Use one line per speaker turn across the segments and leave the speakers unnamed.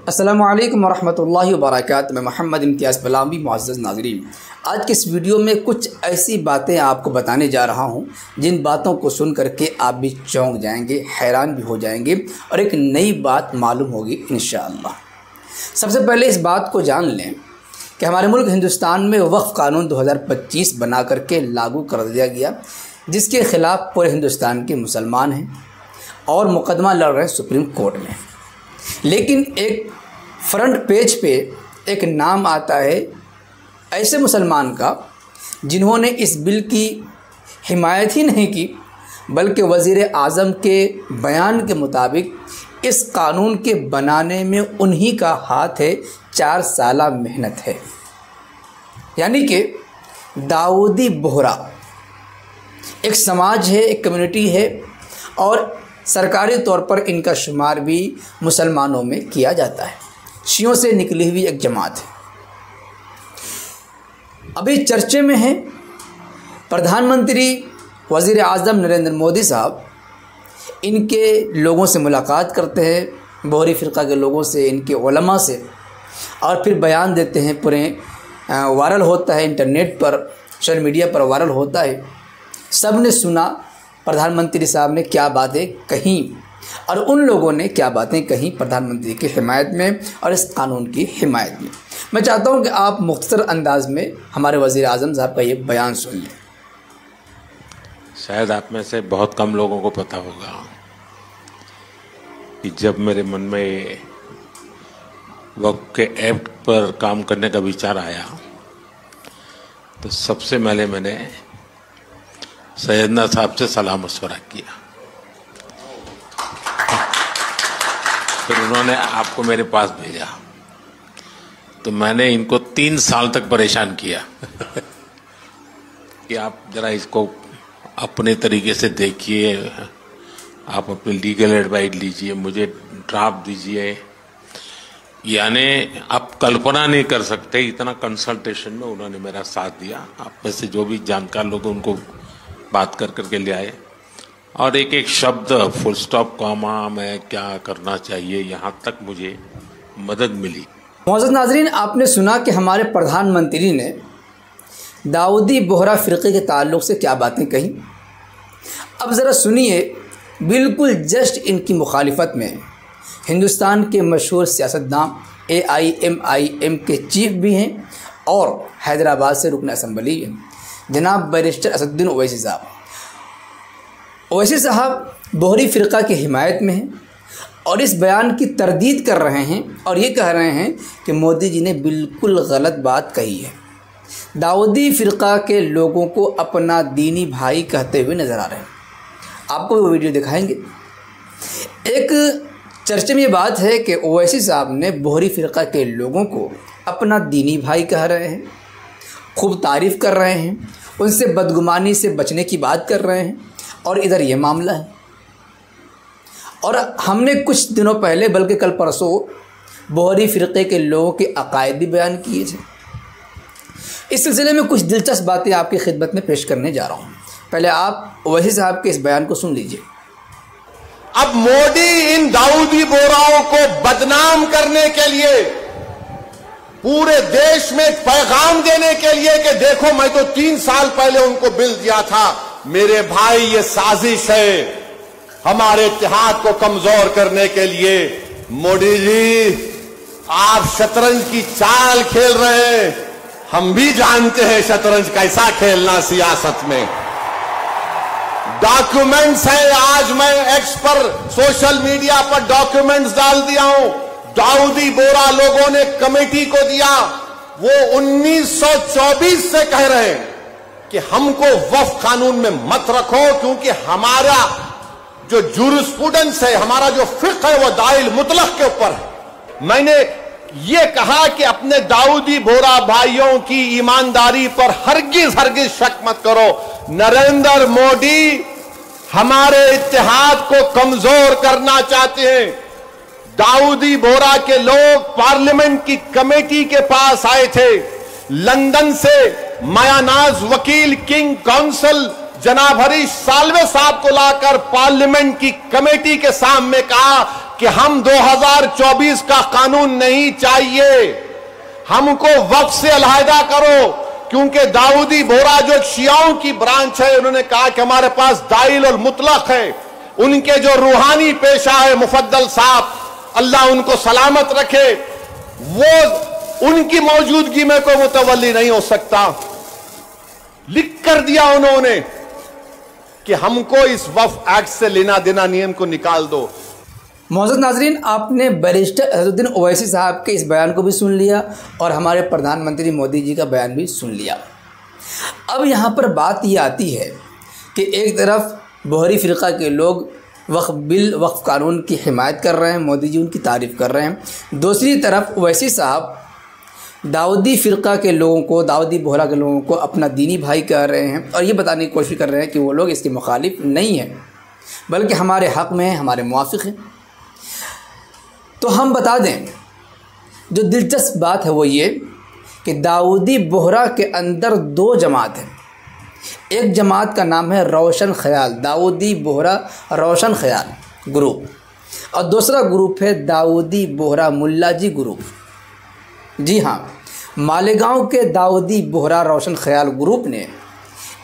अस्सलामु अलैकुम वरहमतुल्लाहि वबरकातुहू। मैं मोहम्मद इम्तियाज़ पलामी। मुअज़्ज़ज़ नाज़रीन, आज के इस वीडियो में कुछ ऐसी बातें आपको बताने जा रहा हूं जिन बातों को सुन करके आप भी चौंक जाएंगे, हैरान भी हो जाएंगे और एक नई बात मालूम होगी इंशाअल्लाह। सबसे पहले इस बात को जान लें कि हमारे मुल्क हिंदुस्तान में वक्फ़ कानून 2025 बना करके लागू कर दिया गया, जिसके ख़िलाफ़ पूरे हिंदुस्तान के मुसलमान हैं और मुकदमा लड़ रहे हैं सुप्रीम कोर्ट में। लेकिन एक फ्रंट पेज पे एक नाम आता है ऐसे मुसलमान का जिन्होंने इस बिल की हिमायत ही नहीं की, बल्कि वज़ीर आज़म के बयान के मुताबिक इस कानून के बनाने में उन्हीं का हाथ है, 4 साल मेहनत है। यानी कि दाऊदी बोहरा एक समाज है, एक कम्युनिटी है और सरकारी तौर पर इनका शुमार भी मुसलमानों में किया जाता है। शियों से निकली हुई एक जमात है। अभी चर्चे में है प्रधानमंत्री वज़ीर आज़म नरेंद्र मोदी साहब इनके लोगों से मुलाकात करते हैं, बोहरी फ़िरक़ा के लोगों से, इनके उलमा से, और फिर बयान देते हैं। पूरे वायरल होता है, इंटरनेट पर, सोशल मीडिया पर वायरल होता है। सब ने सुना प्रधानमंत्री साहब ने क्या बातें कहीं और उन लोगों ने क्या बातें कहीं प्रधानमंत्री की हिमायत में और इस कानून की हिमायत में। मैं चाहता हूं कि आप मुख्तसर अंदाज में हमारे वज़ीर आज़म साहब का ये बयान सुन लें।
शायद आप में से बहुत कम लोगों को पता होगा कि जब मेरे मन में वक्फ के एक्ट पर काम करने का विचार आया तो सबसे पहले मैंने सैयदना साहब से सलाह मशवरा किया। फिर उन्होंने आपको मेरे पास भेजा तो मैंने इनको 3 साल तक परेशान किया कि आप जरा इसको अपने तरीके से देखिए, आप अपनी लीगल एडवाइस लीजिए, मुझे ड्राफ्ट दीजिए। यानी आप कल्पना नहीं कर सकते इतना कंसल्टेशन में उन्होंने मेरा साथ दिया। आप में से जो भी जानकार लोग उनको बात कर करके ले आए और एक एक शब्द, फुल स्टॉप, कॉमा में क्या करना चाहिए, यहाँ तक मुझे मदद मिली।
मुअज़्ज़ज़ नाज़रीन, आपने सुना कि हमारे प्रधानमंत्री ने दाऊदी बोहरा फ़िरक़े के ताल्लुक़ से क्या बातें कही। अब ज़रा सुनिए, बिल्कुल जस्ट इनकी मुखालिफत में हिंदुस्तान के मशहूर सियासतदान AIMIM के चीफ भी हैं और हैदराबाद से रुकन असम्बली हैं, जनाब बैरिस्टर असदुद्दीन ओवैसी साहब। ओवैसी साहब बोहरी फ़िरक़ा की हिमायत में हैं और इस बयान की तरदीद कर रहे हैं और ये कह रहे हैं कि मोदी जी ने बिल्कुल गलत बात कही है। दाऊदी फ़िरक़ा के लोगों को अपना दीनी भाई कहते हुए नज़र आ रहे हैं। आपको वो वीडियो दिखाएंगे। एक चर्चे में ये बात है कि ओवैसी साहब ने बोहरी फ़िरक़ा के लोगों को अपना दीनी भाई कह रहे हैं, खूब तारीफ़ कर रहे हैं, उनसे बदगुमानी से बचने की बात कर रहे हैं और इधर ये मामला है। और हमने कुछ दिनों पहले, बल्कि कल परसों, बोहरी फ़िरक़े के लोगों के अकायद भी बयान किए थे। इस सिलसिले में कुछ दिलचस्प बातें आपकी खिदमत में पेश करने जा रहा हूँ। पहले आप ओवैसी साहब के इस बयान को सुन लीजिए।
अब मोदी इन दाऊदी बोहराओं को बदनाम करने के लिए, पूरे देश में पैगाम देने के लिए कि देखो मैं तो 3 साल पहले उनको बिल दिया था, मेरे भाई ये साजिश है हमारे इत्तेहाद को कमजोर करने के लिए। मोदी जी, आप शतरंज की चाल खेल रहे हैं, हम भी जानते हैं शतरंज कैसा खेलना सियासत में। डॉक्यूमेंट्स है, आज मैं एक्स पर, सोशल मीडिया पर डॉक्यूमेंट्स डाल दिया हूं। दाऊदी बोहरा लोगों ने कमेटी को दिया, वो 1924 से कह रहे हैं कि हमको वक्फ कानून में मत रखो, क्योंकि हमारा जो जुरिस्प्रूडेंस है, हमारा जो फिक्र है, वो दाइल मुतलक के ऊपर है। मैंने ये कहा कि अपने दाऊदी बोहरा भाइयों की ईमानदारी पर हरगिज शक मत करो। नरेंद्र मोदी हमारे इत्तेहाद को कमजोर करना चाहते हैं। दाऊदी बोहरा के लोग पार्लियामेंट की कमेटी के पास आए थे, लंदन से मायानाज वकील किंग काउंसिल जनाब हरीश साल्वे साहब को लाकर पार्लियामेंट की कमेटी के सामने कहा कि हम 2024 का कानून नहीं चाहिए, हमको वक्फ से अलहदा करो, क्योंकि दाऊदी बोहरा जो एक शियाओं की ब्रांच है, उन्होंने कहा कि हमारे पास दाइल और मुतलक है। उनके जो रूहानी पेशा है मुफद्दल साहब, अल्लाह उनको सलामत रखे, वो उनकी मौजूदगी में कोई मुतवल्ली नहीं हो सकता। लिख कर दिया उन्होंने कि हमको इस वक्फ एक्ट से लेना देना नियम को निकाल दो।
मोहम्मद नाजरीन, आपने बैरिस्टर असदुद्दीन ओवैसी साहब के इस बयान को भी सुन लिया और हमारे प्रधानमंत्री मोदी जी का बयान भी सुन लिया। अब यहाँ पर बात ये आती है कि एक तरफ बोहरी फ़िरक़ा के लोग वक्फ बिल, वक्फ कानून की हिमायत कर रहे हैं, मोदी जी उनकी तारीफ़ कर रहे हैं। दूसरी तरफ ओवैसी साहब दाऊदी फ़िरक़ा के लोगों को, दाऊदी बोहरा के लोगों को अपना दीनी भाई कह रहे हैं और ये बताने की कोशिश कर रहे हैं कि वो लोग इसके मुखालिफ नहीं हैं, बल्कि हमारे हक़ में हैं, हमारे मुआफ़िक़ हैं। तो हम बता दें, जो दिलचस्प बात है वो ये कि दाऊदी बोहरा के अंदर दो जमात हैं। एक जमात का नाम है रोशन ख्याल, दाऊदी बोहरा रोशन ख्याल ग्रुप, और दूसरा ग्रुप है दाऊदी बोहरा मुल्लाजी ग्रुप। जी हाँ, मालेगांव के दाऊदी बोहरा रोशन ख्याल ग्रुप ने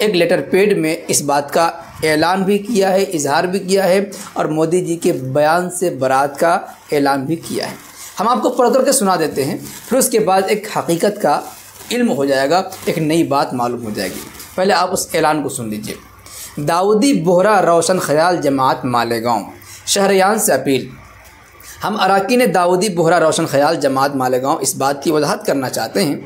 एक लेटर पैड में इस बात का ऐलान भी किया है, इजहार भी किया है और मोदी जी के बयान से बरात का ऐलान भी किया है। हम आपको पढ़ कर के सुना देते हैं, फिर उसके बाद एक हकीकत का इल्म हो जाएगा, एक नई बात मालूम हो जाएगी। पहले आप उस ऐलान को सुन लीजिए। दाऊदी बोहरा रोशन ख्याल जमात मालेगांव शहरियान से अपील। हम अरकान दाऊदी बोहरा रोशन ख्याल जमात मालेगांव इस बात की वजाहत करना चाहते हैं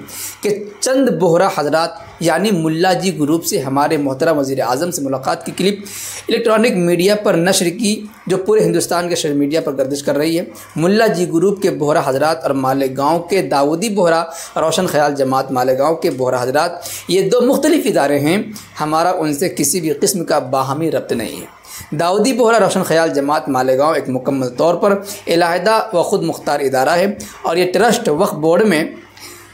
कि चंद बोहरा हजरात यानी मुल्ला जी ग्रुप से हमारे मोहतरम वज़ीर आज़म से मुलाकात की क्लिप इलेक्ट्रॉनिक मीडिया पर नशर की, जो पूरे हिंदुस्तान के सोशल मीडिया पर गर्दिश कर रही है। मुल्ला जी ग्रुप के बोहरा हजरात और मालेगांव के दाऊदी बोहरा रोशन ख्याल जमात मालेगांव के बोहरा हजरात, ये दो मुख्तलिफ इदारे हैं। हमारा उनसे किसी भी किस्म का बाहमी रब्त नहीं है। दाऊदी बोहरा रोशन ख्याल जमात मालेगांव एक मुकम्मल तौर पर अलहदा व ख़ुद मुख्तार इदारा है और ये ट्रस्ट वक्फ बोर्ड में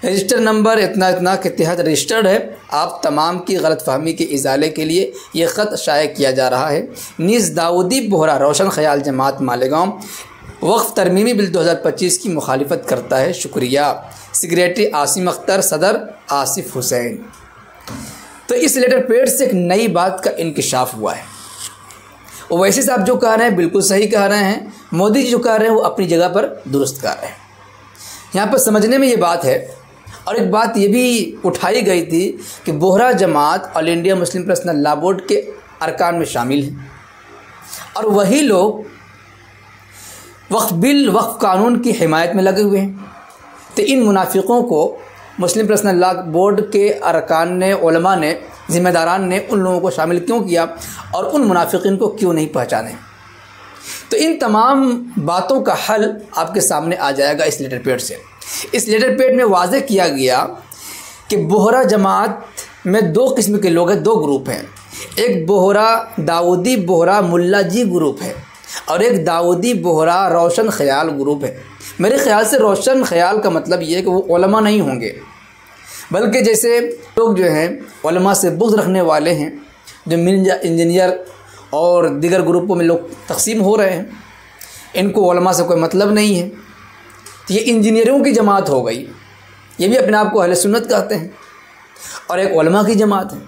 रजिस्टर नंबर इतना इतना के तहत रजिस्टर्ड है। आप तमाम की गलत फहमी के इजाले के लिए ये ख़त शाया किया जा रहा है। नीज़ दाऊदी बोहरा रोशन ख्याल जमात मालेगांव वक्फ तरमीमी बिल 2025 की मुखालिफत करता है। शुक्रिया। सेक्रेटरी आसिम अख्तर, सदर आसिफ हुसैन। तो इस लेटर पैड से एक नई बात का इंकिशाफ हुआ है। ओवैसी साहब जो कह रहे हैं बिल्कुल सही कह रहे हैं, मोदी जी जो कह रहे हैं वो अपनी जगह पर दुरुस्त कह रहे हैं। यहाँ पर समझने में ये बात है। और एक बात ये भी उठाई गई थी कि बोहरा जमात All India Muslim Personal Law Board के अरकान में शामिल हैं और वही लोग वक्फ बिल, वक्फ कानून की हिमायत में लगे हुए हैं। तो इन मुनाफिकों को मुस्लिम पर्सनल लॉ बोर्ड के अरकान ने, उलमा ने, ज़िम्मेदारान ने उन लोगों को शामिल क्यों किया और उन मुनाफिकीन को क्यों नहीं पहचाने? तो इन तमाम बातों का हल आपके सामने आ जाएगा इस लेटर पैड से। इस लेटर पैड में वाज़ेह किया गया कि बोहरा जमात में दो किस्म के लोग हैं, दो ग्रुप हैं। एक बोहरा दाऊदी बोहरा मुल्ला जी ग्रुप है और एक दाऊदी बोहरा रोशन ख्याल ग्रुप है। मेरे ख्याल से रोशन ख्याल का मतलब ये है कि वो उलमा नहीं होंगे, बल्कि जैसे लोग जो हैं उलमा से बुग़्ज़ रखने वाले हैं, जो इंजीनियर और दीगर ग्रुपों में लोग तकसीम हो रहे हैं, इनको उलमा से कोई मतलब नहीं है। तो ये इंजीनियरों की जमात हो गई, ये भी अपने आप को अहले सुन्नत कहते हैं, और एक उलमा की जमात है।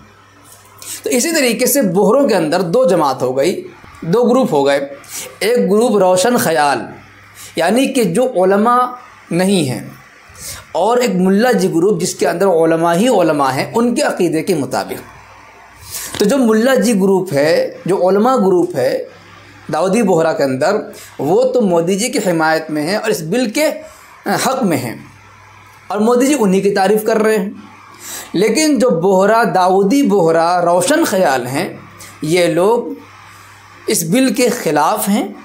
तो इसी तरीके से बोहरों के अंदर दो जमात हो गई, दो ग्रुप हो गए। एक ग्रुप रोशन ख्याल यानी कि जो उलमा नहीं हैं, और एक मुल्ला जी ग्रुप जिसके अंदर उलमा ही उलमा हैं उनके अक़ीदे के मुताबिक। तो जो मुल्ला जी ग्रुप है, जो उलमा ग्रुप है दाऊदी बोहरा के अंदर, वो तो मोदी जी की हिमायत में है और इस बिल के हक़ में हैं और मोदी जी उन्हीं की तारीफ़ कर रहे हैं। लेकिन जो बोहरा दाऊदी बोहरा रोशन ख्याल हैं, ये लोग इस बिल के ख़िलाफ़ हैं,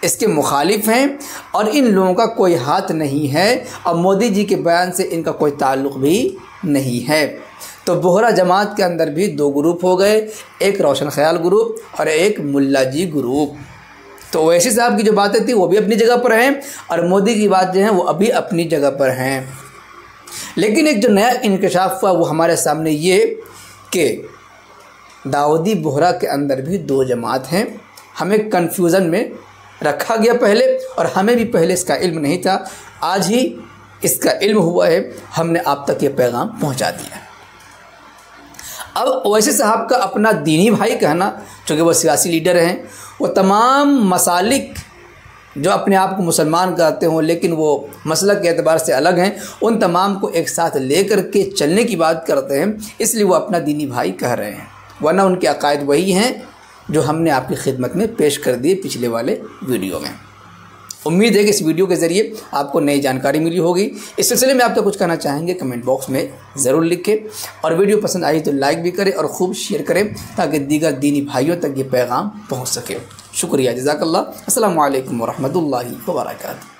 इसके मुखालिफ हैं और इन लोगों का कोई हाथ नहीं है और मोदी जी के बयान से इनका कोई ताल्लुक़ भी नहीं है। तो बोहरा जमात के अंदर भी दो ग्रुप हो गए, एक रोशन ख्याल ग्रुप और एक मुल्ला जी ग्रुप। तो ओवैसी साहब की जो बातें थी वो भी अपनी जगह पर हैं और मोदी की बात जो है वो अभी अपनी जगह पर हैं। लेकिन एक जो नया इंकशाफ हुआ वो हमारे सामने ये कि दाऊदी बोहरा के अंदर भी दो जमात हैं। हमें कन्फ्यूज़न में रखा गया पहले, और हमें भी पहले इसका इल्म नहीं था। आज ही इसका इल्म हुआ है, हमने आप तक ये पैगाम पहुंचा दिया। अब ओवैसी साहब का अपना दीनी भाई कहना, चूँकि वो सियासी लीडर हैं, वो तमाम मसालिक जो अपने आप को मुसलमान कहते हों लेकिन वो मसलक के एतबार से अलग हैं, उन तमाम को एक साथ लेकर के चलने की बात करते हैं, इसलिए वो अपना दीनी भाई कह रहे हैं, वरना उनके अकायद वही हैं जो हमने आपकी खिदमत में पेश कर दिए पिछले वाले वीडियो में। उम्मीद है कि इस वीडियो के ज़रिए आपको नई जानकारी मिली होगी। इस सिलसिले में आप तो कुछ कहना चाहेंगे कमेंट बॉक्स में ज़रूर लिखें, और वीडियो पसंद आई तो लाइक भी करें और खूब शेयर करें ताकि दीगर दीनी भाइयों तक ये पैगाम पहुँच सके। शुक्रिया, जज़ाकल्लाह। अस्सलामु अलैकुम वरहमतुल्लाहि वबरकातुहू।